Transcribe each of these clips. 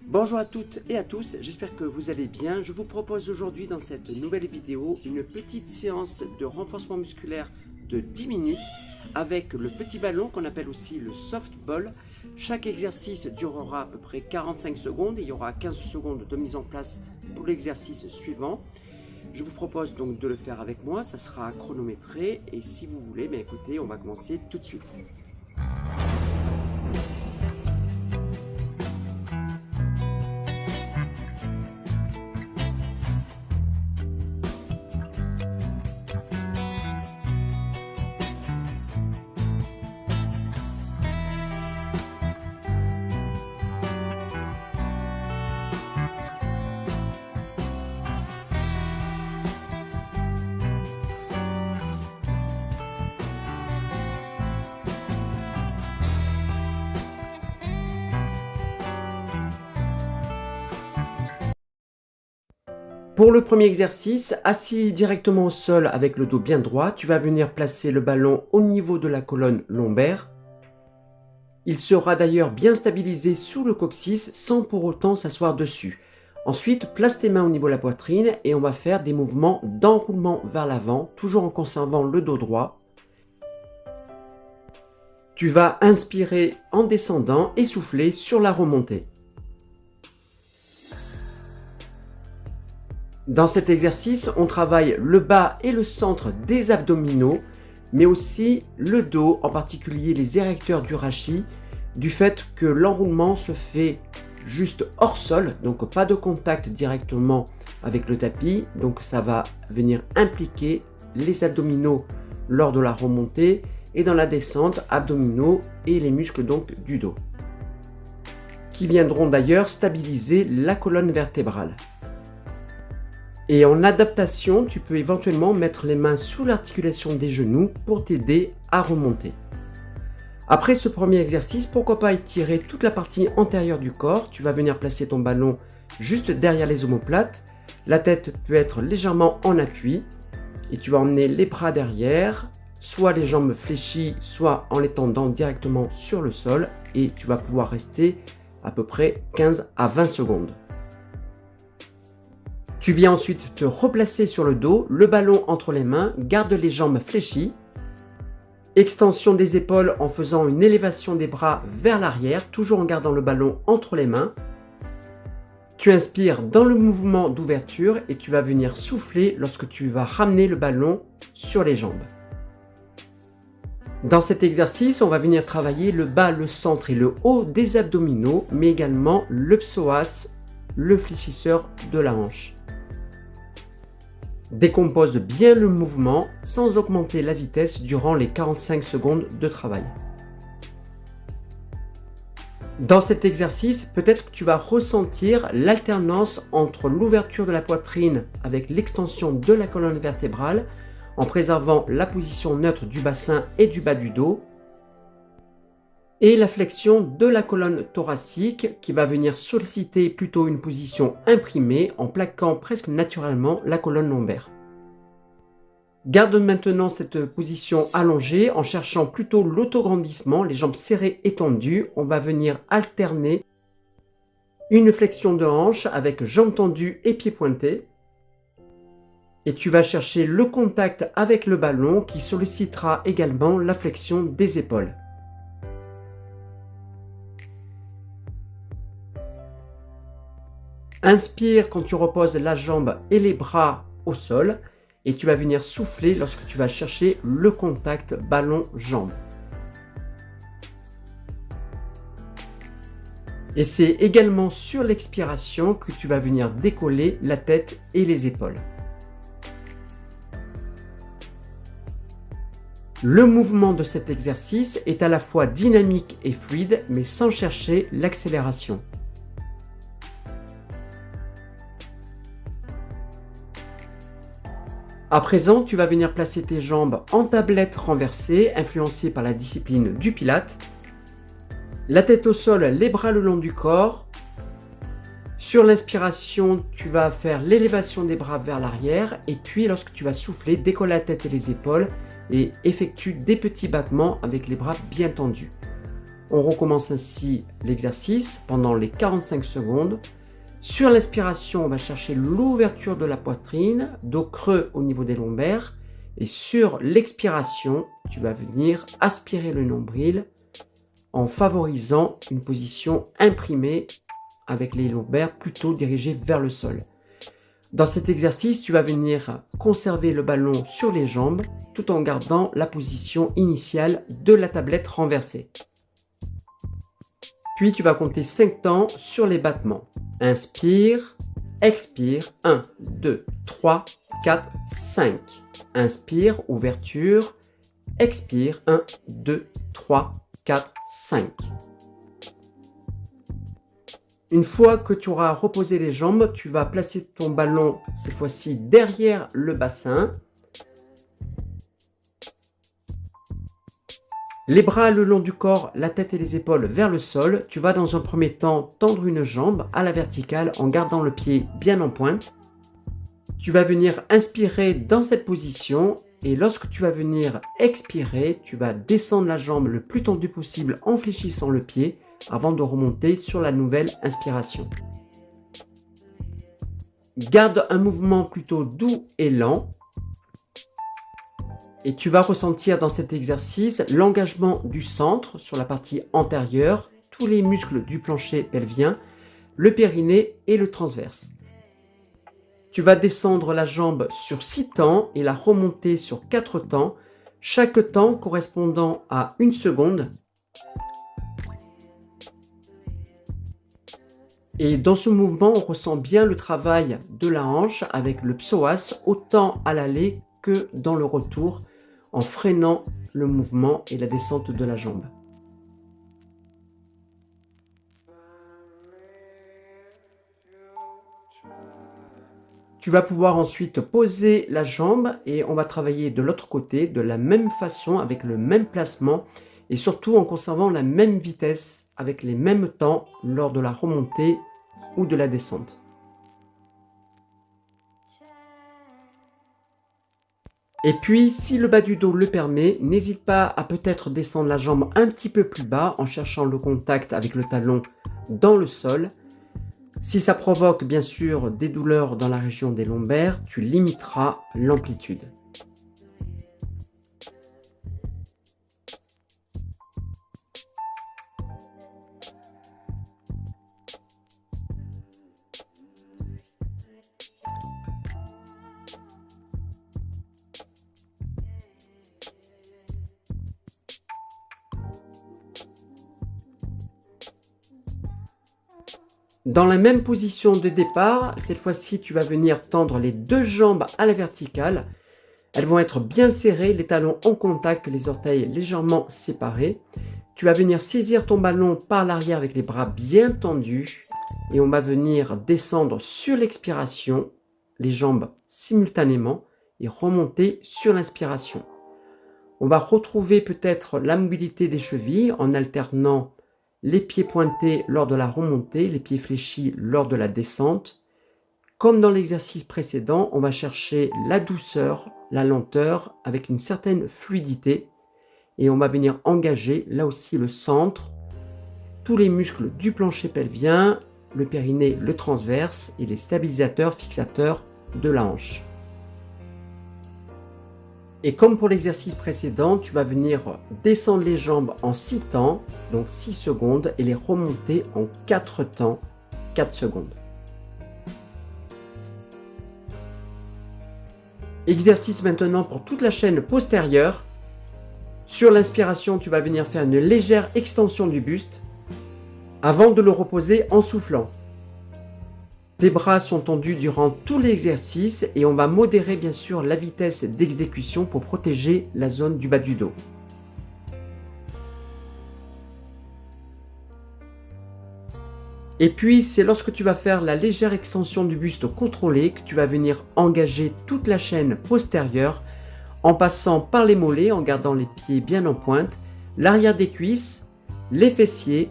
Bonjour à toutes et à tous, j'espère que vous allez bien. Je vous propose aujourd'hui dans cette nouvelle vidéo une petite séance de renforcement musculaire de 10 minutes avec le petit ballon qu'on appelle aussi le softball. Chaque exercice durera à peu près 45 secondes et il y aura 15 secondes de mise en place pour l'exercice suivant. Je vous propose donc de le faire avec moi, ça sera chronométré et si vous voulez, écoutez, on va commencer tout de suite. Pour le premier exercice, assis directement au sol avec le dos bien droit, tu vas venir placer le ballon au niveau de la colonne lombaire. Il sera d'ailleurs bien stabilisé sous le coccyx sans pour autant s'asseoir dessus. Ensuite, place tes mains au niveau de la poitrine et on va faire des mouvements d'enroulement vers l'avant, toujours en conservant le dos droit. Tu vas inspirer en descendant et souffler sur la remontée. Dans cet exercice, on travaille le bas et le centre des abdominaux, mais aussi le dos, en particulier les érecteurs du rachis, du fait que l'enroulement se fait juste hors sol, donc pas de contact directement avec le tapis, donc ça va venir impliquer les abdominaux lors de la remontée et dans la descente, abdominaux et les muscles donc du dos, qui viendront d'ailleurs stabiliser la colonne vertébrale. Et en adaptation, tu peux éventuellement mettre les mains sous l'articulation des genoux pour t'aider à remonter. Après ce premier exercice, pourquoi pas étirer toute la partie antérieure du corps. Tu vas venir placer ton ballon juste derrière les omoplates. La tête peut être légèrement en appui et tu vas emmener les bras derrière, soit les jambes fléchies, soit en les tendant directement sur le sol et tu vas pouvoir rester à peu près 15 à 20 secondes. Tu viens ensuite te replacer sur le dos, le ballon entre les mains, garde les jambes fléchies. Extension des épaules en faisant une élévation des bras vers l'arrière, toujours en gardant le ballon entre les mains. Tu inspires dans le mouvement d'ouverture et tu vas venir souffler lorsque tu vas ramener le ballon sur les jambes. Dans cet exercice, on va venir travailler le bas, le centre et le haut des abdominaux, mais également le psoas, le fléchisseur de la hanche. Décompose bien le mouvement sans augmenter la vitesse durant les 45 secondes de travail. Dans cet exercice, peut-être que tu vas ressentir l'alternance entre l'ouverture de la poitrine avec l'extension de la colonne vertébrale en préservant la position neutre du bassin et du bas du dos et la flexion de la colonne thoracique qui va venir solliciter plutôt une position imprimée en plaquant presque naturellement la colonne lombaire. Garde maintenant cette position allongée en cherchant plutôt l'autograndissement, les jambes serrées et tendues. On va venir alterner une flexion de hanche avec jambes tendues et pieds pointés. Et tu vas chercher le contact avec le ballon qui sollicitera également la flexion des épaules. Inspire quand tu reposes la jambe et les bras au sol et tu vas venir souffler lorsque tu vas chercher le contact ballon-jambe. Et c'est également sur l'expiration que tu vas venir décoller la tête et les épaules. Le mouvement de cet exercice est à la fois dynamique et fluide, mais sans chercher l'accélération. À présent, tu vas venir placer tes jambes en tablette renversée, influencée par la discipline du Pilates. La tête au sol, les bras le long du corps. Sur l'inspiration, tu vas faire l'élévation des bras vers l'arrière. Et puis, lorsque tu vas souffler, décolle la tête et les épaules et effectue des petits battements avec les bras bien tendus. On recommence ainsi l'exercice pendant les 45 secondes. Sur l'inspiration, on va chercher l'ouverture de la poitrine, dos creux au niveau des lombaires. Et sur l'expiration, tu vas venir aspirer le nombril en favorisant une position imprimée avec les lombaires plutôt dirigés vers le sol. Dans cet exercice, tu vas venir conserver le ballon sur les jambes tout en gardant la position initiale de la tablette renversée. Puis tu vas compter 5 temps sur les battements. Inspire, expire, 1, 2, 3, 4, 5. Inspire, ouverture, expire, 1, 2, 3, 4, 5. Une fois que tu auras reposé les jambes, tu vas placer ton ballon, cette fois-ci derrière le bassin. Les bras le long du corps, la tête et les épaules vers le sol. Tu vas dans un premier temps tendre une jambe à la verticale en gardant le pied bien en pointe. Tu vas venir inspirer dans cette position et lorsque tu vas venir expirer, tu vas descendre la jambe le plus tendue possible en fléchissant le pied avant de remonter sur la nouvelle inspiration. Garde un mouvement plutôt doux et lent. Et tu vas ressentir dans cet exercice l'engagement du centre sur la partie antérieure, tous les muscles du plancher pelvien, le périnée et le transverse. Tu vas descendre la jambe sur 6 temps et la remonter sur 4 temps, chaque temps correspondant à 1 seconde. Et dans ce mouvement, on ressent bien le travail de la hanche avec le psoas autant à l'aller que dans le retour en freinant le mouvement et la descente de la jambe. Tu vas pouvoir ensuite poser la jambe et on va travailler de l'autre côté de la même façon avec le même placement et surtout en conservant la même vitesse avec les mêmes temps lors de la remontée ou de la descente. Et puis, si le bas du dos le permet, n'hésite pas à peut-être descendre la jambe un petit peu plus bas en cherchant le contact avec le talon dans le sol. Si ça provoque bien sûr des douleurs dans la région des lombaires, tu limiteras l'amplitude. Dans la même position de départ, cette fois-ci, tu vas venir tendre les 2 jambes à la verticale. Elles vont être bien serrées, les talons en contact, les orteils légèrement séparés. Tu vas venir saisir ton ballon par l'arrière avec les bras bien tendus. Et on va venir descendre sur l'expiration, les jambes simultanément, et remonter sur l'inspiration. On va retrouver peut-être la mobilité des chevilles en alternant les pieds pointés lors de la remontée, les pieds fléchis lors de la descente. Comme dans l'exercice précédent, on va chercher la douceur, la lenteur avec une certaine fluidité et on va venir engager là aussi le centre, tous les muscles du plancher pelvien, le périnée, le transverse et les stabilisateurs fixateurs de la hanche. Et comme pour l'exercice précédent, tu vas venir descendre les jambes en 6 temps, donc 6 secondes, et les remonter en 4 temps, 4 secondes. Exercice maintenant pour toute la chaîne postérieure. Sur l'inspiration, tu vas venir faire une légère extension du buste avant de le reposer en soufflant. Tes bras sont tendus durant tout l'exercice et on va modérer bien sûr la vitesse d'exécution pour protéger la zone du bas du dos. Et puis c'est lorsque tu vas faire la légère extension du buste contrôlée que tu vas venir engager toute la chaîne postérieure en passant par les mollets, en gardant les pieds bien en pointe, l'arrière des cuisses, les fessiers,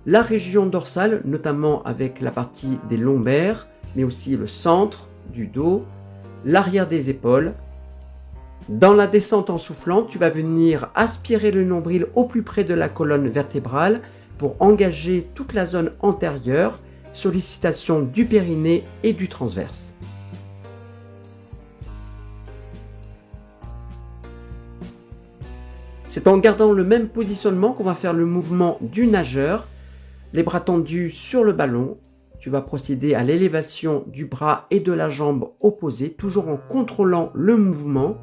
la région dorsale, notamment avec la partie des lombaires, mais aussi le centre du dos, l'arrière des épaules, Dans la descente en soufflant, tu vas venir aspirer le nombril au plus près de la colonne vertébrale pour engager toute la zone antérieure, sollicitation du périnée et du transverse. C'est en gardant le même positionnement qu'on va faire le mouvement du nageur, les bras tendus sur le ballon. Tu vas procéder à l'élévation du bras et de la jambe opposée, toujours en contrôlant le mouvement.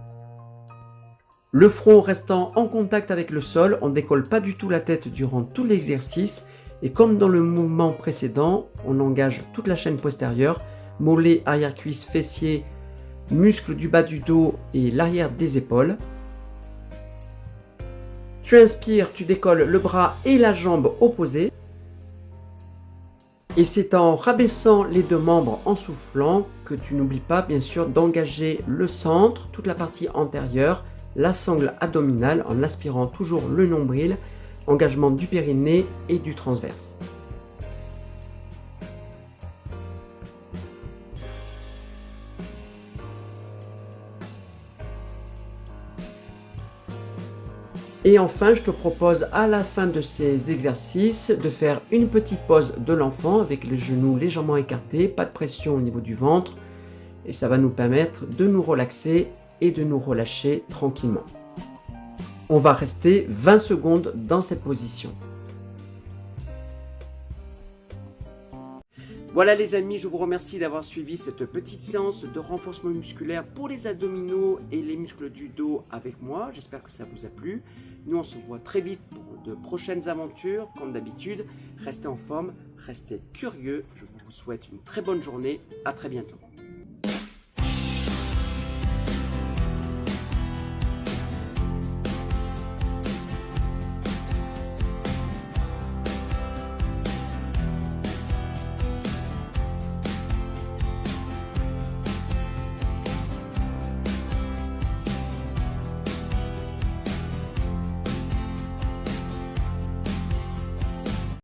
Le front restant en contact avec le sol, on ne décolle pas du tout la tête durant tout l'exercice. Et comme dans le mouvement précédent, on engage toute la chaîne postérieure, mollet, arrière-cuisse, fessier, muscles du bas du dos et l'arrière des épaules. Tu inspires, tu décolles le bras et la jambe opposée. Et c'est en rabaissant les deux membres en soufflant que tu n'oublies pas bien sûr d'engager le centre, toute la partie antérieure, la sangle abdominale en aspirant toujours le nombril, engagement du périnée et du transverse. Et enfin, je te propose à la fin de ces exercices de faire une petite pause de l'enfant avec les genoux légèrement écartés, pas de pression au niveau du ventre. Et ça va nous permettre de nous relaxer et de nous relâcher tranquillement. On va rester 20 secondes dans cette position. Voilà les amis, je vous remercie d'avoir suivi cette petite séance de renforcement musculaire pour les abdominaux et les muscles du dos avec moi. J'espère que ça vous a plu. Nous on se voit très vite pour de prochaines aventures. Comme d'habitude, restez en forme, restez curieux. Je vous souhaite une très bonne journée. À très bientôt.